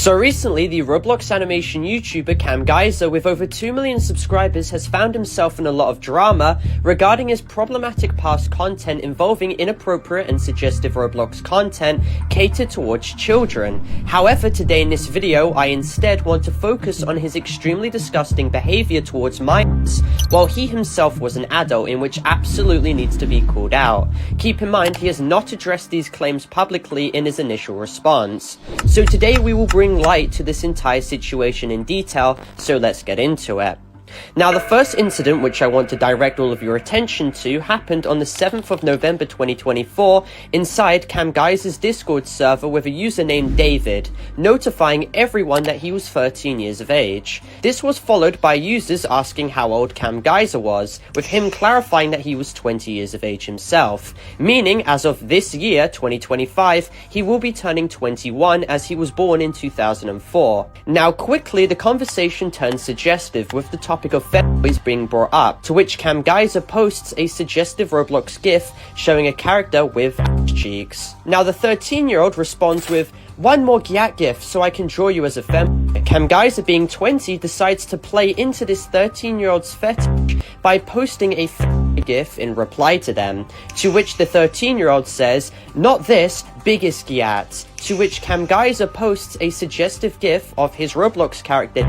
So recently, the Roblox animation YouTuber Kamguyza, with over 2 million subscribers, has found himself in a lot of drama regarding his problematic past content involving inappropriate and suggestive Roblox content catered towards children. However, today in this video, I instead want to focus on his extremely disgusting behavior towards minors, while he himself was an adult, in which absolutely needs to be called out. Keep in mind, he has not addressed these claims publicly in his initial response. So today we will bring light to this entire situation in detail, so let's get into it. Now, the first incident which I want to direct all of your attention to happened on the 7th of November 2024 inside Kamguyza's Discord server with a user named David, notifying everyone that he was 13 years of age. This was followed by users asking how old Kamguyza was, with him clarifying that he was 20 years of age himself, meaning as of this year, 2025, he will be turning 21 as he was born in 2004. Now, quickly, the conversation turned suggestive, with the topic of fanboys being brought up, to which Kamguyza posts a suggestive Roblox gif showing a character with cheeks. Now, the 13-year-old responds with, "One more Gyat gif so I can draw you as a femboy." Kamguyza, being 20, decides to play into this 13-year-old's fetish by posting a femboy gif in reply to them, to which the 13-year-old says, "Not this, biggest Gyat," to which Kamguyza posts a suggestive gif of his Roblox character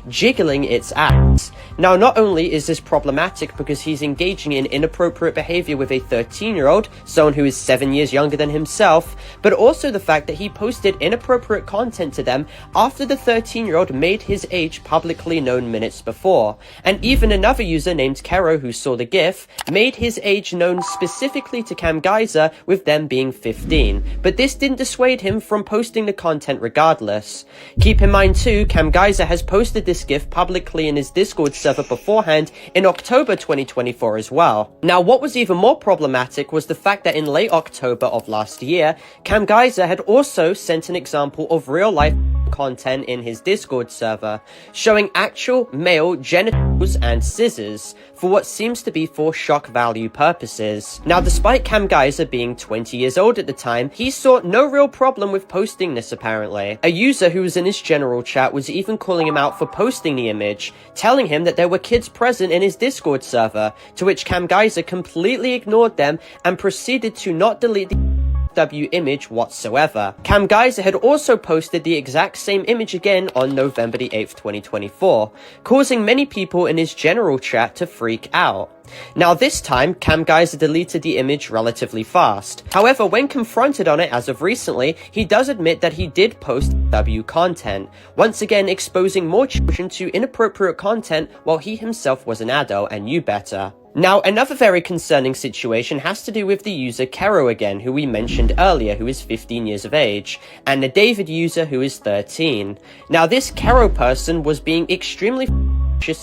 jiggling its ass. Now, not only is this problematic because he's engaging in inappropriate behavior with a 13-year-old, someone who is 7 years younger than himself, but also the fact that he posted inappropriate content to them after the 13-year-old made his age publicly known minutes before. And even another user named Kero, who saw the gif, made his age known specifically to Kamguyza, with them being 15. But this didn't dissuade him from posting the content regardless. Keep in mind too, Kamguyza has posted this gif publicly in his Discord server beforehand in October 2024 as well. Now, what was even more problematic was the fact that in late October of last year, Kamguyza had also sent an example of real-life content in his Discord server, showing actual male genitals and scissors, for what seems to be for shock value purposes. Now, despite Kamguyza being 20 years old at the time, he saw no real problem with posting this apparently. A user who was in his general chat was even calling him out for posting the image, telling him that there were kids present in his Discord server, to which Kamguyza completely ignored them and proceeded to not delete the image whatsoever. Kamguyza had also posted the exact same image again on November the 8th, 2024, causing many people in his general chat to freak out. Now, this time, Kamguyza deleted the image relatively fast. However, when confronted on it as of recently, he does admit that he did post W content, once again exposing more children to inappropriate content while he himself was an adult and knew better. Now, another very concerning situation has to do with the user Kero again, who we mentioned earlier, who is 15 years of age, and the David user, who is 13. Now, this Kero person was being extremely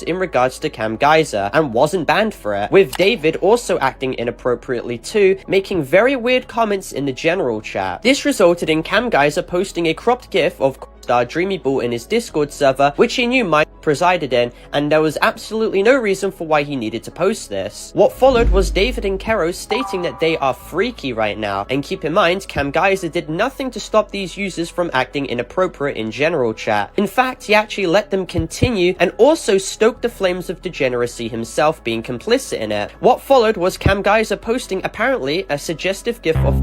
in regards to Kamguyza and wasn't banned for it, with David also acting inappropriately too, making very weird comments in the general chat. This resulted in Kamguyza posting a cropped gif of star Dreamy Ball in his Discord server, which he knew Mike presided in, and there was absolutely no reason for why he needed to post this. What followed was David and Kero stating that they are freaky right now, and keep in mind, Kamguyza did nothing to stop these users from acting inappropriate in general chat. In fact, he actually let them continue and also stoked the flames of degeneracy himself, being complicit in it. What followed was Kamguyza posting apparently a suggestive gif of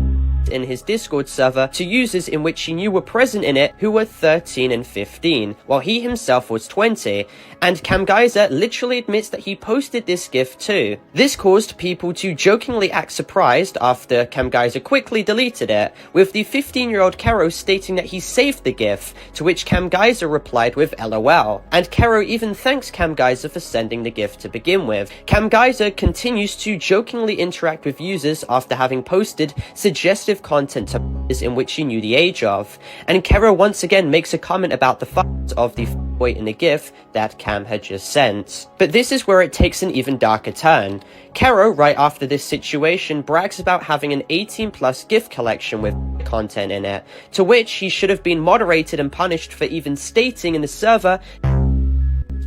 in his Discord server to users in which he knew were present in it who were 13 and 15, while he himself was 20, and Kamguyza literally admits that he posted this gif too. This caused people to jokingly act surprised after Kamguyza quickly deleted it, with the 15-year-old Kero stating that he saved the gif, to which Kamguyza replied with LOL, and Kero even thanks Kamguyza for sending the gif to begin with. Kamguyza continues to jokingly interact with users after having posted suggestive content to in which he knew the age of, and Kero once again makes a comment about the fact of the boy in the gif that Cam had just sent. But this is where it takes an even darker turn. Kero, right after this situation, brags about having an 18+ GIF collection with content in it, to which he should have been moderated and punished for even stating in the server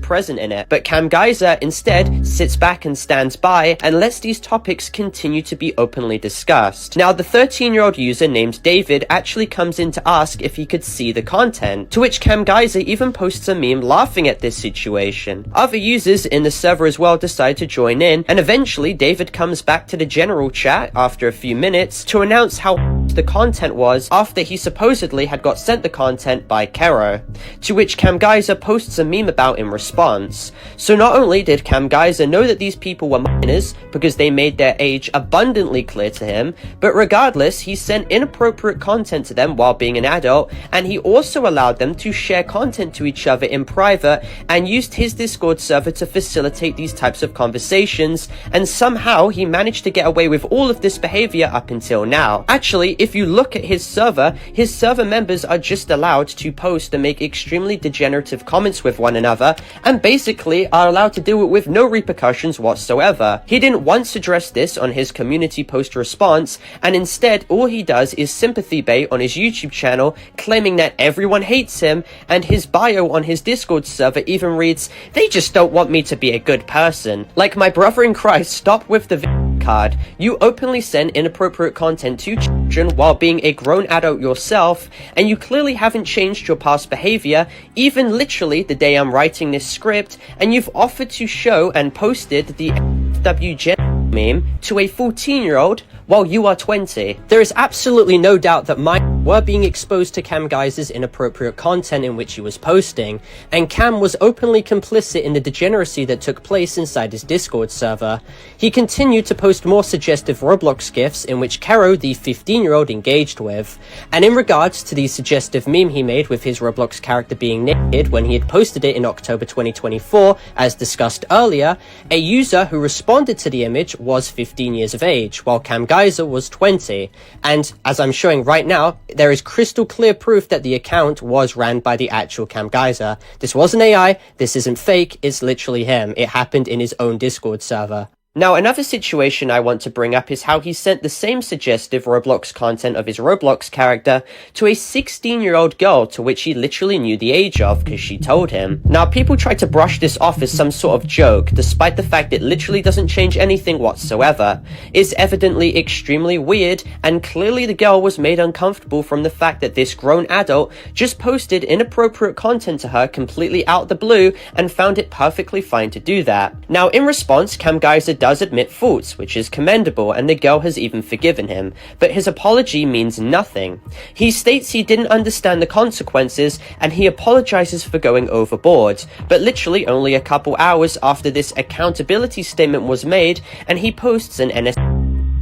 present in it. But Kamguyza instead sits back and stands by and lets these topics continue to be openly discussed. Now, the 13-year-old user named David actually comes in to ask if he could see the content, to which Kamguyza even posts a meme laughing at this situation. Other users in the server as well decide to join in, and eventually David comes back to the general chat after a few minutes to announce how the content was after he supposedly had got sent the content by Kero, to which Kamguyza posts a meme about in response. So not only did Kamguyza know that these people were minors because they made their age abundantly clear to him, but regardless, he sent inappropriate content to them while being an adult, and he also allowed them to share content to each other in private and used his Discord server to facilitate these types of conversations, and somehow he managed to get away with all of this behavior up until now. Actually, if you look at his server members are just allowed to post and make extremely degenerative comments with one another, and basically are allowed to do it with no repercussions whatsoever. He didn't once address this on his community post response, and instead all he does is sympathy bait on his YouTube channel, claiming that everyone hates him, and his bio on his Discord server even reads, "They just don't want me to be a good person." Like, my brother in Christ, stop with the card. You openly send inappropriate content to children while being a grown adult yourself, and you clearly haven't changed your past behavior, even literally the day I'm writing this script, and you've offered to show and posted the FWG meme to a 14-year-old while you are 20. There is absolutely no doubt that minors were being exposed to Kamguyza's inappropriate content in which he was posting, and Cam was openly complicit in the degeneracy that took place inside his Discord server. He continued to post more suggestive Roblox gifs in which Kero, the 15-year-old, engaged with, and in regards to the suggestive meme he made with his Roblox character being naked when he had posted it in October 2024, as discussed earlier, a user who responded to the image was 15 years of age, while Kamguyza was 20, and as I'm showing right now, there is crystal clear proof that the account was ran by the actual Kamguyza. This wasn't AI, this isn't fake, it's literally him. It happened in his own Discord server. Now, another situation I want to bring up is how he sent the same suggestive Roblox content of his Roblox character to a 16-year-old girl to which he literally knew the age of because she told him. Now, people try to brush this off as some sort of joke, despite the fact it literally doesn't change anything whatsoever. It's evidently extremely weird, and clearly the girl was made uncomfortable from the fact that this grown adult just posted inappropriate content to her completely out the blue and found it perfectly fine to do that. Now, in response, Kamguyza does admit faults, which is commendable, and the girl has even forgiven him, but his apology means nothing. He states he didn't understand the consequences, and he apologizes for going overboard, but literally only a couple hours after this accountability statement was made, and he posts an NS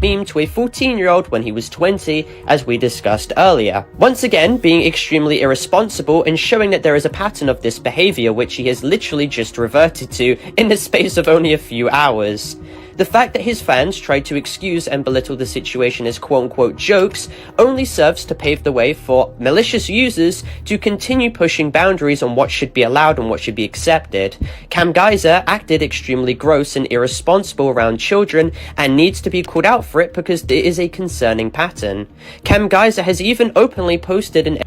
meme to a 14-year-old when he was 20, as we discussed earlier. Once again, being extremely irresponsible and showing that there is a pattern of this behavior which he has literally just reverted to in the space of only a few hours. The fact that his fans tried to excuse and belittle the situation as quote-unquote jokes only serves to pave the way for malicious users to continue pushing boundaries on what should be allowed and what should be accepted. Kamguyza acted extremely gross and irresponsible around children and needs to be called out for it because it is a concerning pattern. Kamguyza has even openly posted an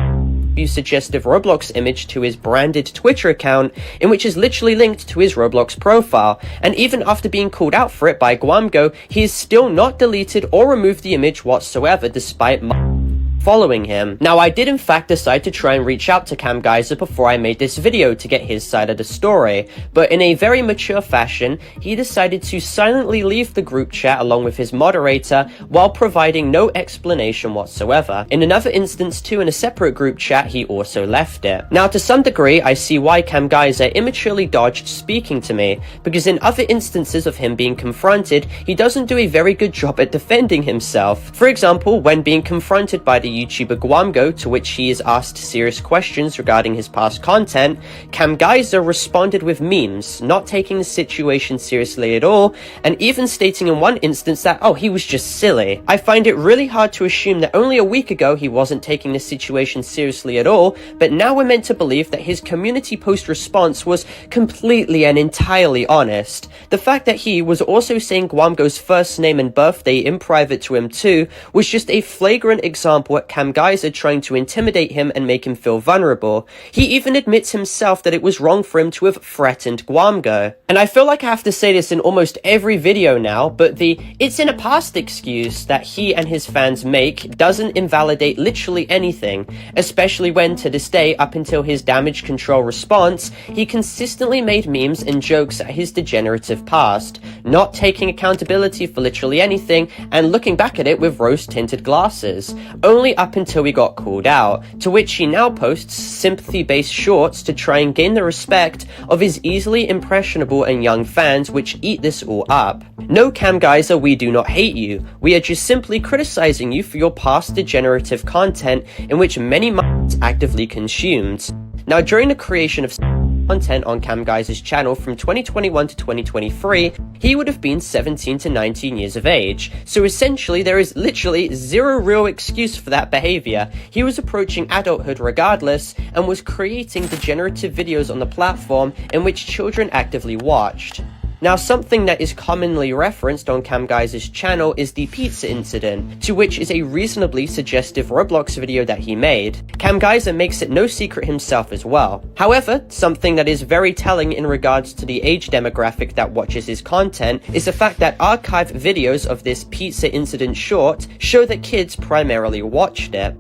suggestive Roblox image to his branded Twitter account, in which is literally linked to his Roblox profile, and even after being called out for it by Guamgo, he is still not deleted or removed the image whatsoever, despite following him. Now, I did in fact decide to try and reach out to Kamguyza before I made this video to get his side of the story, but in a very mature fashion, he decided to silently leave the group chat along with his moderator while providing no explanation whatsoever. In another instance too, in a separate group chat, he also left it. Now, to some degree, I see why Kamguyza immaturely dodged speaking to me, because in other instances of him being confronted, he doesn't do a very good job at defending himself. For example, when being confronted by the YouTuber Guamgo, to which he is asked serious questions regarding his past content, Kamguyza responded with memes, not taking the situation seriously at all, and even stating in one instance that, oh, he was just silly. I find it really hard to assume that only a week ago he wasn't taking the situation seriously at all, but now we're meant to believe that his community post response was completely and entirely honest. The fact that he was also saying Guamgo's first name and birthday in private to him too was just a flagrant example what Kamguyza trying to intimidate him and make him feel vulnerable. He even admits himself that it was wrong for him to have threatened Guamgo. And I feel like I have to say this in almost every video now, but the "it's in a past" excuse that he and his fans make doesn't invalidate literally anything, especially when, to this day, up until his damage control response, he consistently made memes and jokes at his degenerative past, not taking accountability for literally anything and looking back at it with rose-tinted glasses, only up until he got called out, to which he now posts sympathy-based shorts to try and gain the respect of his easily impressionable and young fans, which eat this all up. No, Kamguyza, we do not hate you. We are just simply criticizing you for your past degenerative content in which many minds actively consumed. Now, during the creation of content on Kamguyza's channel from 2021 to 2023, he would have been 17 to 19 years of age. So essentially, there is literally zero real excuse for that behavior. He was approaching adulthood regardless and was creating degenerative videos on the platform in which children actively watched. Now, something that is commonly referenced on Kamguyza's channel is the pizza incident, to which is a reasonably suggestive Roblox video that he made. Kamguyza makes it no secret himself as well. However, something that is very telling in regards to the age demographic that watches his content is the fact that archived videos of this pizza incident short show that kids primarily watched it.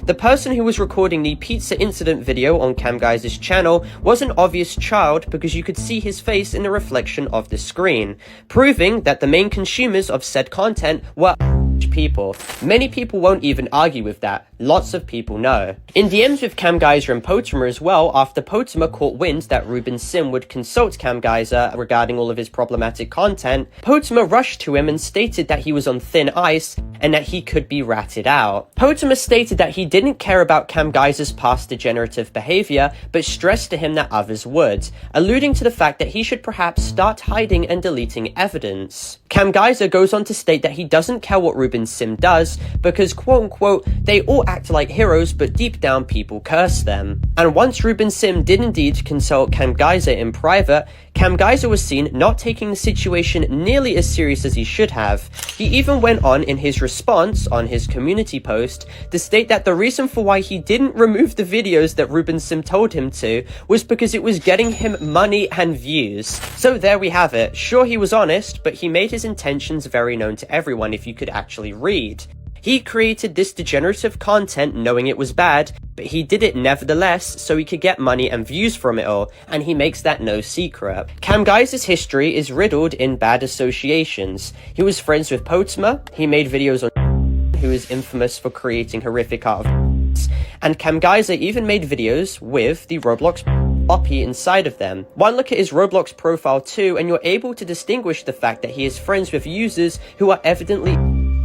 The person who was recording the pizza incident video on Kamguyza's channel was an obvious child because you could see his face in the reflection of the screen, proving that the main consumers of said content were people. Many people won't even argue with that. Lots of people know. In DMs with Kamguyza and Potemer as well, after Potemer caught wind that Ruben Sim would consult Kamguyza regarding all of his problematic content, Potemer rushed to him and stated that he was on thin ice and that he could be ratted out. Potemer stated that he didn't care about Kamguyza's past degenerative behavior, but stressed to him that others would, alluding to the fact that he should perhaps start hiding and deleting evidence. Kamguyza goes on to state that he doesn't care what Ruben Sim does because, quote-unquote, they all act like heroes, but deep down people curse them. And once Ruben Sim did indeed consult Kamguyza in private, Kamguyza was seen not taking the situation nearly as serious as he should have. He even went on in his response on his community post to state that the reason for why he didn't remove the videos that Ruben Sim told him to was because it was getting him money and views. So there we have it. Sure, he was honest, but he made his intentions very known to everyone if you could actually read. He created this degenerative content knowing it was bad, but he did it nevertheless so he could get money and views from it all, and he makes that no secret. Kamguyza's history is riddled in bad associations. He was friends with Potemer, he made videos on who is infamous for creating horrific art of and Kamguyza even made videos with the Roblox Poppy inside of them. One look at his Roblox profile too, and you're able to distinguish the fact that he is friends with users who are evidently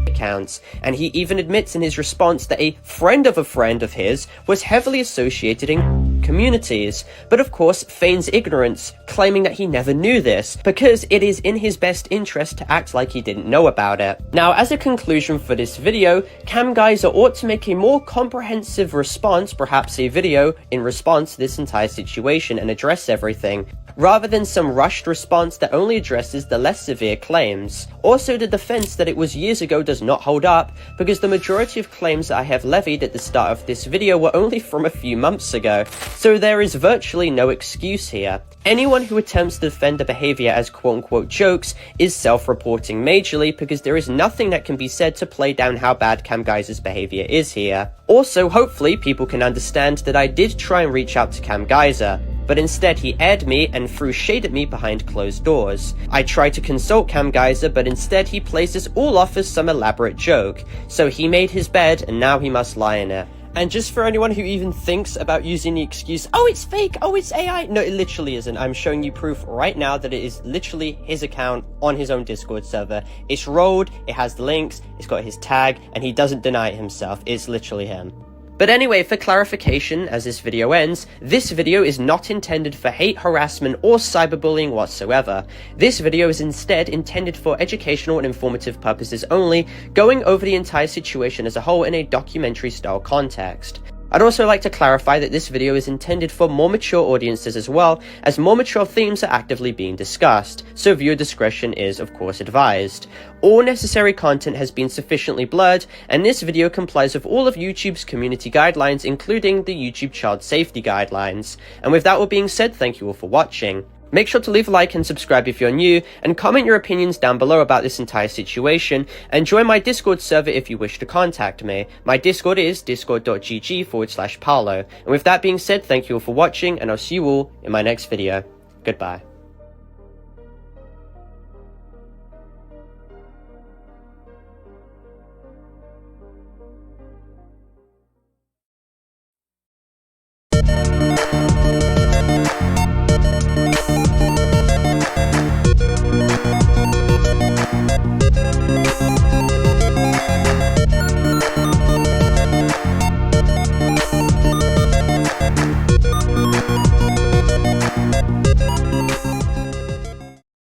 accounts, and he even admits in his response that a friend of his was heavily associated in communities, but of course feigns ignorance, claiming that he never knew this, because it is in his best interest to act like he didn't know about it. Now, as a conclusion for this video, Kamguyza ought to make a more comprehensive response, perhaps a video in response to this entire situation, and address everything, rather than some rushed response that only addresses the less severe claims. Also, the defense that it was years ago does not hold up, because the majority of claims that I have levied at the start of this video were only from a few months ago, so there is virtually no excuse here. Anyone who attempts to defend the behavior as quote-unquote jokes is self-reporting majorly, because there is nothing that can be said to play down how bad Kamguyza's behavior is here. Also, hopefully people can understand that I did try and reach out to Kamguyza, but instead he aired me and threw shade at me behind closed doors. I tried to consult Kamguyza, but instead he plays this all off as some elaborate joke. So he made his bed and now he must lie in it. And just for anyone who even thinks about using the excuse, oh, it's fake, oh, it's AI. No, it literally isn't. I'm showing you proof right now that it is literally his account on his own Discord server. It's rolled, it has the links, it's got his tag, and he doesn't deny it himself. It's literally him. But anyway, for clarification, as this video ends, this video is not intended for hate, harassment, or cyberbullying whatsoever. This video is instead intended for educational and informative purposes only, going over the entire situation as a whole in a documentary-style context. I'd also like to clarify that this video is intended for more mature audiences as well, as more mature themes are actively being discussed, so viewer discretion is of course advised. All necessary content has been sufficiently blurred, and this video complies with all of YouTube's community guidelines, including the YouTube Child Safety Guidelines. And with that all being said, thank you all for watching. Make sure to leave a like and subscribe if you're new, and comment your opinions down below about this entire situation, and join my Discord server if you wish to contact me. My Discord is discord.gg/Parlo. And with that being said, thank you all for watching, and I'll see you all in my next video. Goodbye.